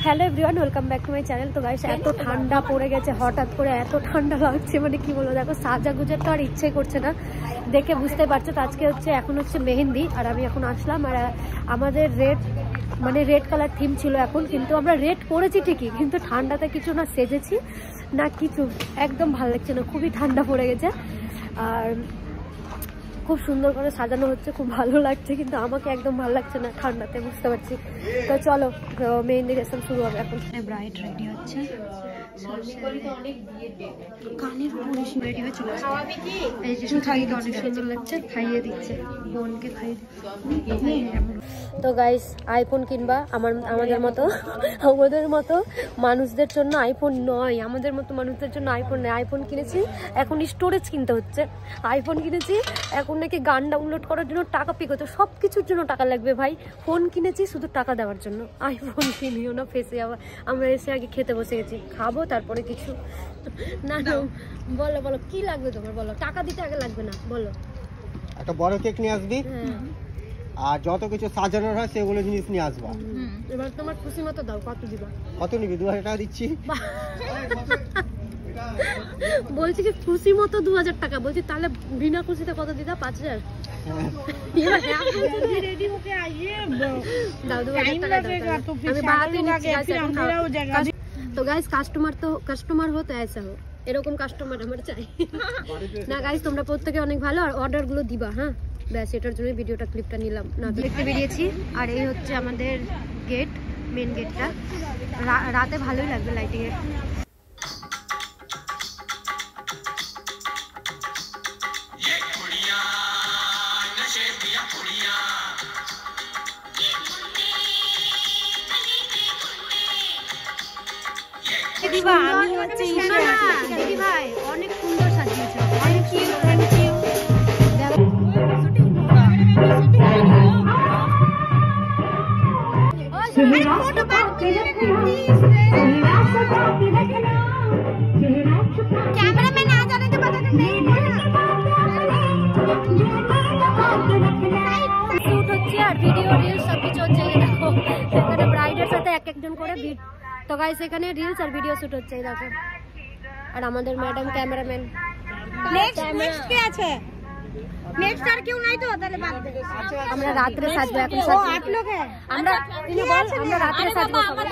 Hello everyone, welcome back to my channel. তো guys এত ঠান্ডা পড়ে গেছে, হঠাৎ করে এত ঠান্ডা লাগছে, মানে কি বলবো। দেখো সাজাগুজার তো আর ইচ্ছে করছে না, দেখে বুঝতে পারছো। তো আজকে এখন হচ্ছে মেহেন্দি, আর আমি এখন আসলাম। আর আমাদের রেড কালার থিম ছিল এখন, কিন্তু আমরা রেড পরেছি ঠিকই, কিন্তু ঠান্ডাতে কিছু না সেজেছি না কিছু, একদম ভালো লাগছে না, খুবই ঠান্ডা পড়ে গেছে। আর খুব সুন্দর করে সাজানো হচ্ছে, খুব ভালো লাগছে, কিন্তু আমাকে একদম ভালো লাগছে না ঠান্ডাতে, বুঝতে পারছি। তো চলো মেহেন্দি রেশম শুরু হবে এখন। ব্রাইড রেডি হচ্ছে, কানের রেডি হয়ে চলে আসছে। অনেক সুন্দর লাগছে, খাইয়ে দিচ্ছে, বোনকে খাইয়ে দিচ্ছে। তো গাইস আইফোন কিনবা আমাদের মতো মানুষদের জন্য আইফোন নয়, আমাদের মতো মানুষদের জন্য আইফোন নেই। আইফোন কিনেছি, এখন স্টোরেজ কিনতে হচ্ছে। আইফোন কিনেছি, এখন নাকি গান ডাউনলোড করার জন্য টাকা পে করতে, সব কিছুর জন্য টাকা লাগবে ভাই। ফোন কিনেছি শুধু টাকা দেওয়ার জন্য, আইফোন কিনিও না। ফেসে আবার আমরা এসে আগে খেতে বসে গেছি, খাবো তারপরে কিছু না। বলো বলো কি লাগবে তোমার, বলো। টাকা দিতে আগে লাগবে না, বলো। একটা বড় কেক নিয়ে আসবি, আর যত কিছু সাজানোর হয় সেগুলো জিনিস নিয়ে আসবা। এবার তোমার খুশি মতো দাও, কত দিবা? কত নিবি? 2000 টাকা দিচ্ছি। বলছি কি খুশি মতো 2000 টাকা, বলছি তাহলে বিনা খুশিতে কত দিতা? 5000। तो गाइस কাস্টমার হতে ऐसा हो, এরকম কাস্টমার আমার চাই না। গাইস তোমরা প্রত্যেকে অনেক ভালো, আর অর্ডার গুলো দিবা। হ্যাঁ ব্যাস, এটার জন্য ভিডিওটা ক্লিপটা নিলাম না। দেখতে বেরিয়েছি, আর এই হচ্ছে আমাদের গেট, মেন গেটটা। রাতে ভালোই লাগবে লাইটিং এ। আমি হচ্ছে দিদি ভাই, অনেক সুন্দর সাজিয়েছে, অনেক সুন্দর। Thank you. कैमरामैन आ जाने के बाद শুট হচ্ছে, আর ভিডিও রিলস সব কিছু হচ্ছে। দেখো এখানে ব্রাইডের সাথে এক একজন করে তো গাইস এখানে রিলস আর ভিডিও শুট হচ্ছে, দেখো। আর আমাদের ম্যাডাম ক্যামেরাম্যান। নেক্সট কে আছে? নেক্সট আর কেউ নাই তো? তাহলে বাদ দে, আমরা রাতে সাজবো। এখন সাজবো, 8 লোক है আমরা। তিনি বল, আমরা রাতে সাজবো সবাই।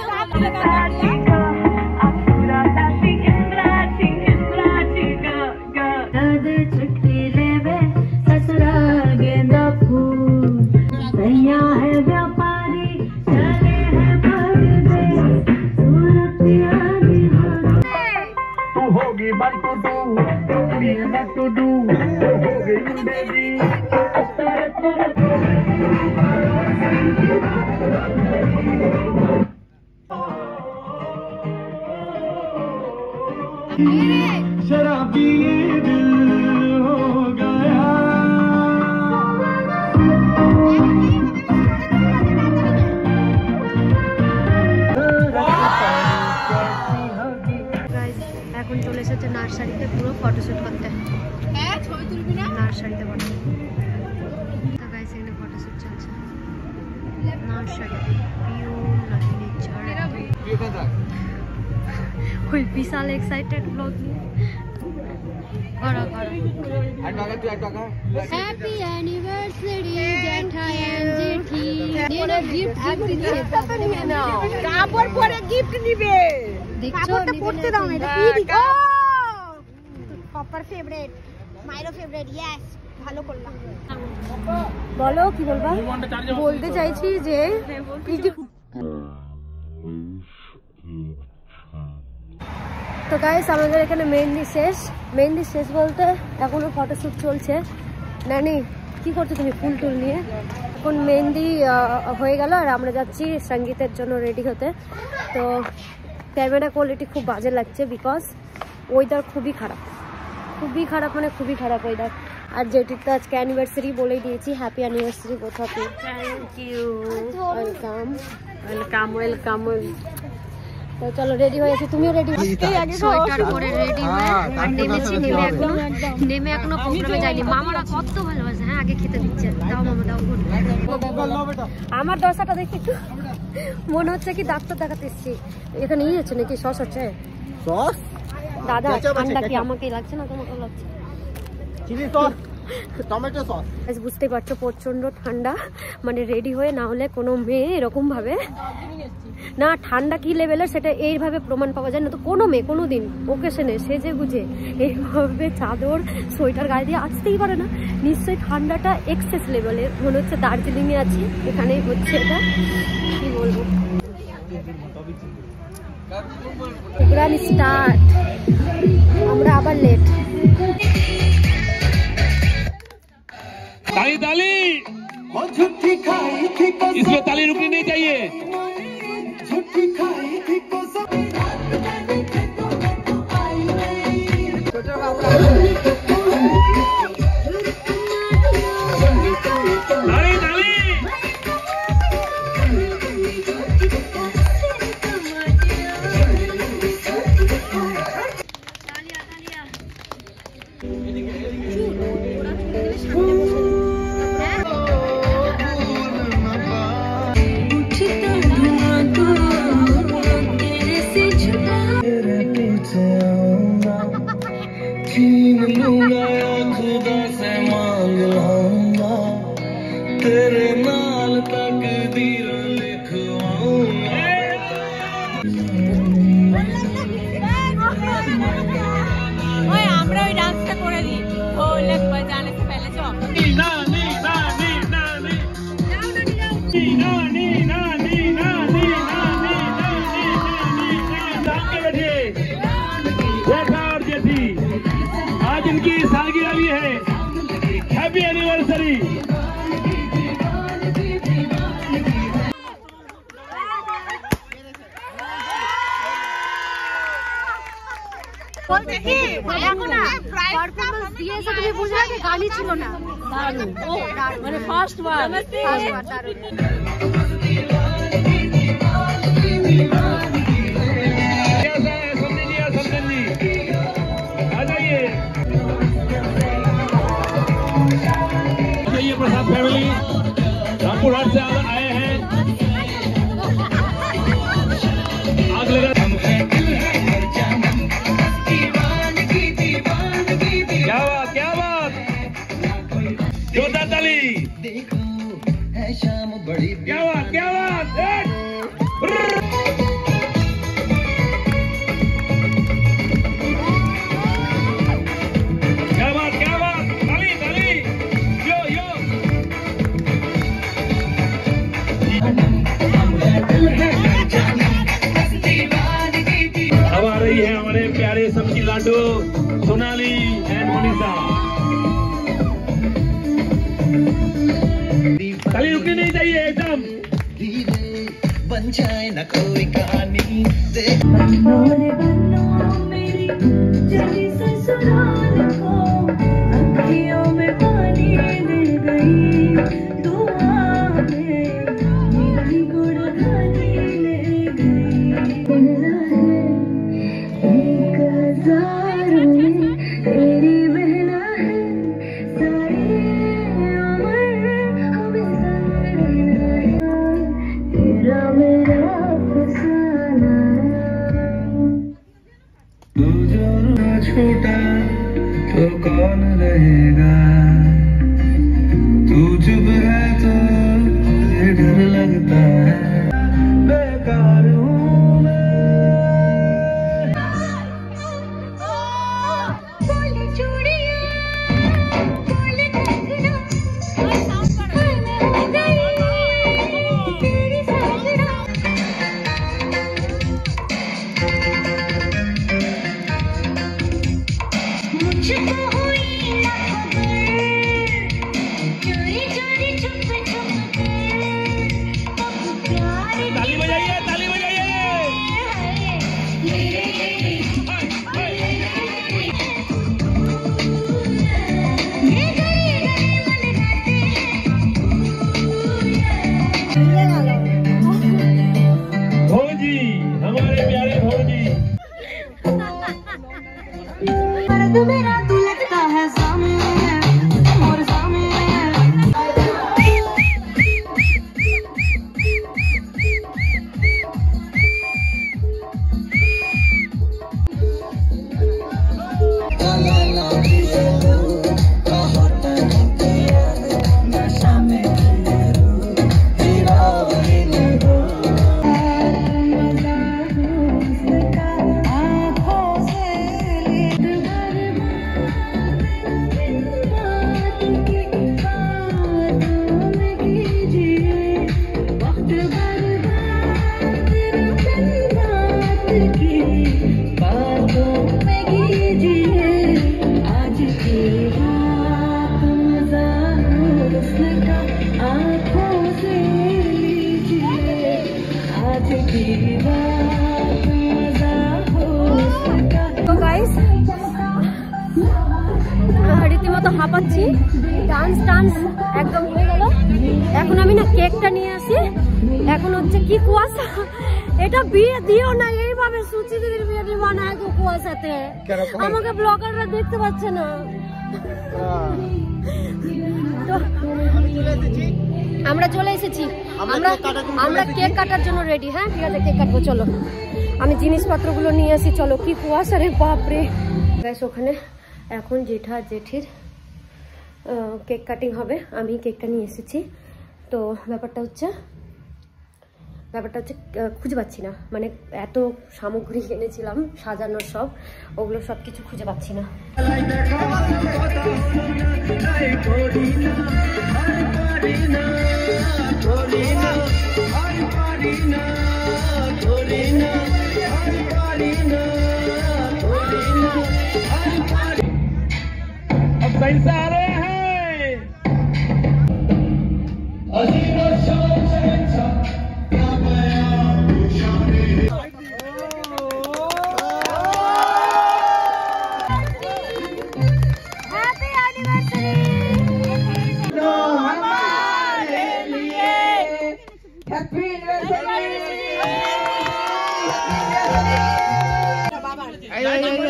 शराबी दिल हो गया। এখন চলে এসেছে নার্সারিতে পুরো ফটোশুট করতে। হ্যাঁ ছবি তুলবি না? নার্সারিতে বলে তো গাইস, এখানে ফটোশুট চলছে নার্সারি। ওই বিশাল এক্সাইটেড ব্লগ নিয়ে হ্যাপি অ্যানিভার্সারি জ্যাঠাইয়ান জেঠি। এরা গিফট দিচ্ছে, কাপড় পরে গিফট নিবে। দেখছো পড়তে দাও না, এটা কি দিছো? কপার ফেভারিট, মাইরো ফেভারিট। ইয়েস, ভালো করলাম। বলো কি বলবা? বলতে চাইছি যে তো গাইস আমাদের এখানে মেহেন্দি শেষ বলতে এখনো ফটোশুট চলছে। নানি কি করছো তুমি ফুল টুল নিয়ে? এখন মেহেন্দি হয়ে গেল, আর আমরা যাচ্ছি সঙ্গীতের জন্য রেডি হতে। তো ক্যামেরা কোয়ালিটি খুব বাজে লাগছে, বিকজ ওয়েদার খুবই খারাপ, মানে খুবই খারাপ ওয়েদার। আর যেটির তো আজকে অ্যানিভার্সারি বলেই দিয়েছি, happy anniversary both of you. Thank you, welcome. তো চলো রেডি হয়ে আছি, তুমিও রেডি সোয়েটার পরে রেডি হয়ে আর নেমেছি। নেমে এখনো প্রোগ্রামে যাইনি। মামারা কত ভালোবাসে। হ্যাঁ আগে খেতে দিচ্ছে। দাও মামা দাও। আমার দশাটা দেখি একটু মনে হচ্ছে কি ডাক্তার দেখাতে এসেছি। এখানে ই হচ্ছে নাকি সস হচ্ছে? সস দাদা ঠান্ডা কি আমাকেই লাগছে না তোমাকে লাগছে? Chilli sauce, tomato sauce. বুঝতে পারছো প্রচন্ড ঠান্ডা, মানে রেডি হয়ে না হলে কোনো মেয়ে এরকম ভাবে না, ঠান্ডা কি লেভেলের সেটা এইভাবে প্রমাণ পাওয়া যায় না। তো কোনো মেয়ে কোনো দিন ওকেশনে সেজে গুজে এইভাবে চাদর সোয়েটার গায়ে দিয়ে আসতেই পারে না। নিশ্চয়ই ঠান্ডাটা এক্সেস লেভেলের। মনে হচ্ছে দার্জিলিংয়ে আছি, এখানেই হচ্ছে এটা। কি বলবো, প্রোগ্রাম স্টার্ট। আমরা আবার লেট। ताली ताली, इसमें ताली रुकनी नहीं चाहिए। ताली ताली। तेरे नाल तकदीर लिखवाऊंगा। ओए আমরা ওই ডান্সটা করে দিই। ও লেখ বাজানে से पहले चलो। नानी नानी नानी नानी नानी नानी नानी नानी बैठिए। और जैसी आज इनकी सालगिरह भी है। Happy anniversary. গালি ছিল না, মানে ফার্স্ট বার। प्रसाद फैमिली रामपुर हाट से आए हैं। आग लगा। क्या बात क्या बात, जोरदार ताली। क्या बात क्या बात। क्या बात क्या बात, ताली ताली। यो यो अब आ रही है हमारे प्यारे सब्जी लाडू सोनाली एंड मनीषा। ताली रुकनी नहीं चाहिए एकदम। बन जाए न कोई कहानी। मेरी चली ससुराल को अखियों में पानी दे गई। दुआ में मेरी गुड़घनी ले गई। एक हजार में तेरी बहना है सारी उम्र हमें सारना है। तेरा मेरा फसाना तू जो छूटा तो कौन रहेगा। तू चुप है तो डर लगता है। बेकार हूँ मैं। चोरी चोरी छुप छुप कर अब प्यार তো গাইস রীতিমতো হাঁপাচ্ছি, ডান্স একদম হয়ে গেল। এখন আমি না কেকটা নিয়ে আসি। এখন হচ্ছে কি কুয়াশা, এটা বিয়ে দিও না এইভাবে, সুচি দিদির বিয়ে দিব না এত কুয়াশাতে, আমাকে ব্লগাররা দেখতে পাচ্ছে না। তো আমরা চলে এসেছি, আমরা কেক কাটার জন্য রেডি। হ্যাঁ ঠিক আছে, কেক কাটবো চলো। আমি জিনিসপত্রগুলো নিয়ে আসি, চলো। কি কুয়াশা রে বাপরে। ব্যাস ওখানে এখন জেঠা জেঠির কেক কাটিং হবে, আমি কেকটা নিয়ে এসেছি। তো ব্যাপারটা হচ্ছে খুঁজে পাচ্ছি না, মানে এত সামগ্রী এনেছিলাম সাজানোর, সব ওগুলো সব কিছু খুঁজে পাচ্ছি না।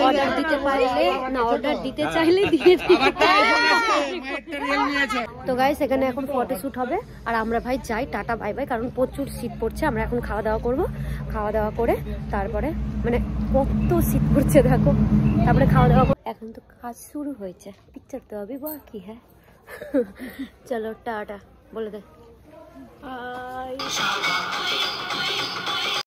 অর্ডার দিতে পারলে না, অর্ডার দিতে চাইলে দিয়ে তো গাইস এখানে এখন ফটোশুট হবে। আর আমরা ভাই যাই, টাটা বাই বাই, কারণ প্রচুর শীত পড়ছে। আমরা এখন খাওয়া দাওয়া করবো, খাওয়া দাওয়া করে তারপরে, মানে কত শীত পড়ছে দেখো, তারপরে খাওয়া দাওয়া করে এখন তো কাজ শুরু হয়েছে, পিকচার তো अभी बाकी है। চলো টাটা বলে দে।